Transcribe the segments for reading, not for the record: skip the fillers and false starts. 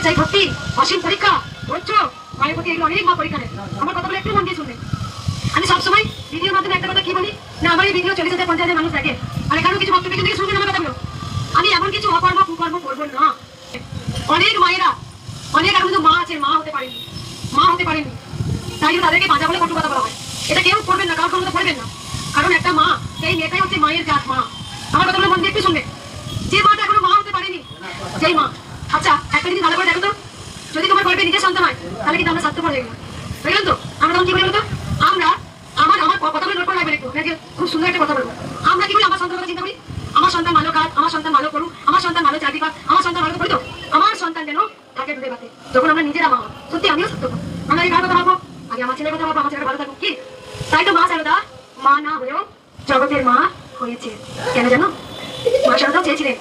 চাই ভক্তি, অসীম পরীক্ষা, ধৈর্য, মায়ের প্রতি এগুলো অনেক মা পরীক্ষা নেয়। আমার কথাগুলো একটু মন দিয়ে শুনবেন। আমি সবসময় ভিডিওর মাধ্যমে একটা কথা কি বলি না, আমার এই ভিডিও 40,000-50,000 মানুষ দেখে, আর এখানেও কিছু বক্তব্য কিন্তু শুনবেন আমার কথাগুলো। আমি এমন কিছু অকর্ম কুকর্ম করবো না। অনেক মায়েরা, অনেক এখন কিন্তু মা আছে, মা হতে পারেনি, মা হতে পারেনি, তাই জন্য তাদেরকে বাঁচা বলে কটু কথা বলা হয়। এটা কেউ করবেন না, কারোর মতো করবেন না, কারণ একটা মা, সেই মেয়েটাই হচ্ছে মায়ের জাত মা। আমার কথাগুলো মন দিয়ে একটু শুনবেন। যে মাটা এখনো মা হতে পারেনি, যেই মা, আচ্ছা একটা জিনিস ভালো করে দেখো তো, যদি তোমার গর্বে নিজের সন্তান হয় তাহলে কিন্তু আমরা স্বার্থপর হয়ে গেলাম, বুঝলেন তো? আমরা তখন কি বলি বলতো, আমরা আমার আমার কথাগুলো নোট করে রাখবেন একটু, খুব সুন্দর একটা কথা বলবো। আমরা কি করি, আমার সন্তানের কথা চিন্তা করি, আমার সন্তান ভালো খাক, আমার সন্তান ভালো করুক, আমার সন্তান ভালো চাকরি পাক, আমার সন্তান ভালো করি, তো আমার সন্তান যেন থাকে দুধে ভাতে। যখন আমরা নিজেরা মা, সত্যি আমিও স্বার্থপর, আমরা এই কার কথা ভাববো, আগে আমার ছেলের কথা ভাববো, আমার ছেলেটা ভালো থাকুক। কি তাই তো মা সারদা মা না হয়েও জগতের মা হয়েছে। কেন জানো? মা সারদাও চেয়েছিলেন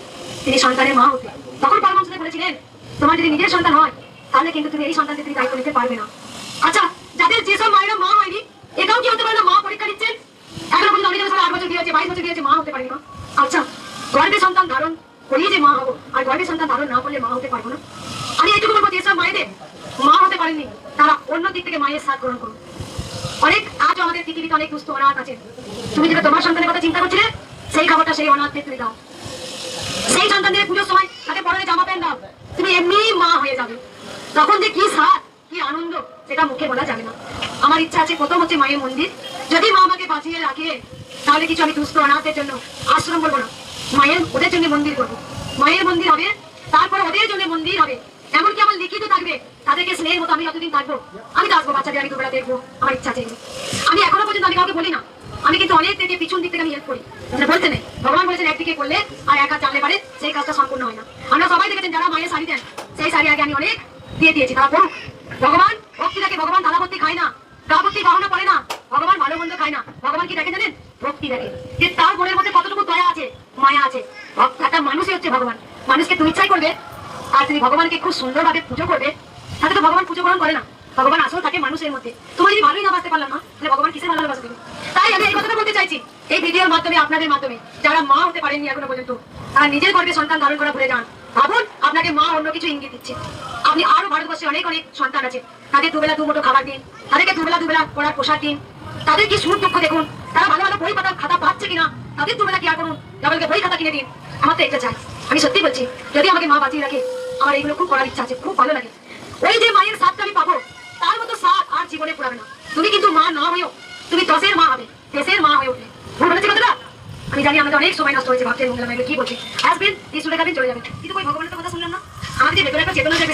তিনি সন্তানের মা হতে। তখন পরমহংসদেব বলেছিলেন, তোমার যদি নিজের সন্তান হয় তাহলে কিন্তু তুমি এই সন্তানকে তুমি দায়িত্ব নিতে পারবে না। আচ্ছা, যাদের যেসব মায়েরা মা হয়নি, এটাও কি হতে পারে না মা পরীক্ষা দিচ্ছেন? এখনো পর্যন্ত অনেক 8 বছর দিয়েছে, 22 বছর দিয়েছে, মা হতে পারেনি মা। আচ্ছা, গর্ভে সন্তান ধারণ করিয়ে যে মা হবো, আর গর্ভে সন্তান ধারণ না করলে মা হতে পারবো না। আমি এইটুকু বলবো, যেসব মায়েদের মা হতে পারেননি তারা অন্য দিক থেকে মায়ের সাথ গ্রহণ করুন। অনেক আজও আমাদের পৃথিবীতে অনেক দুস্থ অনাথ আছে। তুমি যেটা তোমার সন্তানের কথা চিন্তা করছিলে, সেই খাবারটা সেই অনাথকে তুমি দাও। সেই সন্তানদের পুজোর সময় তাকে পরনে জামা প্যান্ট দাও, তুমি এমনি মা হয়ে যাবে। তখন যে কি স্বাদ, কি আনন্দ, সেটা মুখে বলা যাবে না। আমার ইচ্ছা আছে প্রথম হচ্ছে মায়ের মন্দির। যদি মা আমাকে বাঁচিয়ে রাখে তাহলে কিছু আমি দুস্থ অনাথের জন্য আশ্রম বলবো না, মায়ের ওদের জন্য মন্দির করবো। মায়ের মন্দির হবে, তারপর ওদের জন্য মন্দির হবে। এমনকি আমার লিখিত থাকবে, তাদেরকে স্নেহের মতো আমি যতদিন থাকবো আমি তো আসবো, বাচ্চাদের আমি দুবেলা দেখবো, আমার ইচ্ছা আছে। আমি এখনো পর্যন্ত আমি কাউকে বলি না, আমি কিন্তু অনেক থেকে পিছন দিক থেকে আমি হেল্প করি। বলতে নেই, ভগবান বলেছেন একদিকে করলে আর এক হাত জানলে পারে সেই কাজটা সম্পূর্ণ হয় না। আমরা সবাই দেখেছেন যারা মায়ের শাড়ি দেন, সেই শাড়ি আগে আমি অনেক দিয়ে দিয়েছি, তারা পড়ুক। ভগবান ভক্তি দেখে, ভগবান দাদা ভক্তি খায় না, গা ভক্তি গহনা পড়ে না, ভগবান ভালো মন্দ খায় না। ভগবান কি দেখে জানেন? ভক্তি দেখে, যে তার মনের মধ্যে কতটুকু দয়া আছে, মায়া আছে। একটা মানুষই হচ্ছে ভগবান। মানুষকে তুমি ইচ্ছাই করবে আর তুমি ভগবানকে খুব সুন্দরভাবে পুজো করবে, তাতে তো ভগবান পুজো গ্রহণ করে না। ভগবান আসল থাকে মানুষের মধ্যে। তোমার যদি ভালোই না বাঁচতে পারলাম না, তাহলে ভগবান কিসে ভালোবাসা দেবে? তাই আমি এই কথাটা বলতে চাইছি এই ভিডিওর মাধ্যমে, আপনাদের মাধ্যমে, যারা মা হতে পারেননি এখনো পর্যন্ত, তারা নিজের গর্ভে সন্তান ধারণ করা ভুলে যান। ভাবুন আপনাকে মা অন্য কিছু ইঙ্গিত দিচ্ছে। আপনি আরো ভারতবর্ষে অনেক অনেক সন্তান আছে, তাদের দুবেলা দুমুঠো খাবার দিন, তাদেরকে দুবেলা পড়ার পোশাক দিন, তাদের কি সুখ দুঃখ দেখুন, তারা ভালো ভালো বই খাতা পাচ্ছে কিনা, তাদের দুবেলা কি আর করুন, তাদেরকে বই খাতা কিনে দিন। আমার তো এটা চাই। আমি সত্যি বলছি, যদি আমাকে মা বাঁচিয়ে রাখে, আমার এইগুলো খুব করার ইচ্ছা আছে, খুব ভালো লাগে। ওই যে মায়ের স্বাদটা আমি পাবো, তার মতো স্বাদ আর জীবনে পুরাবে না। তুমি কিন্তু মা না হয়েও তুমি 10-এর মা হবে, 10-এর মা হয়ে উঠবে। ভুল বলেছি কথাটা? আমি জানি আমাদের অনেক সময় নষ্ট হয়েছে, ভাবছেন মঙ্গলা মাইগুলো কি বলছে, আসবেন এই শুনে যাবেন চলে যাবেন, কিন্তু ওই ভগবানের কথা শুনলাম না। আমাদের যে ভেতরে একটা চেতনা জাগে,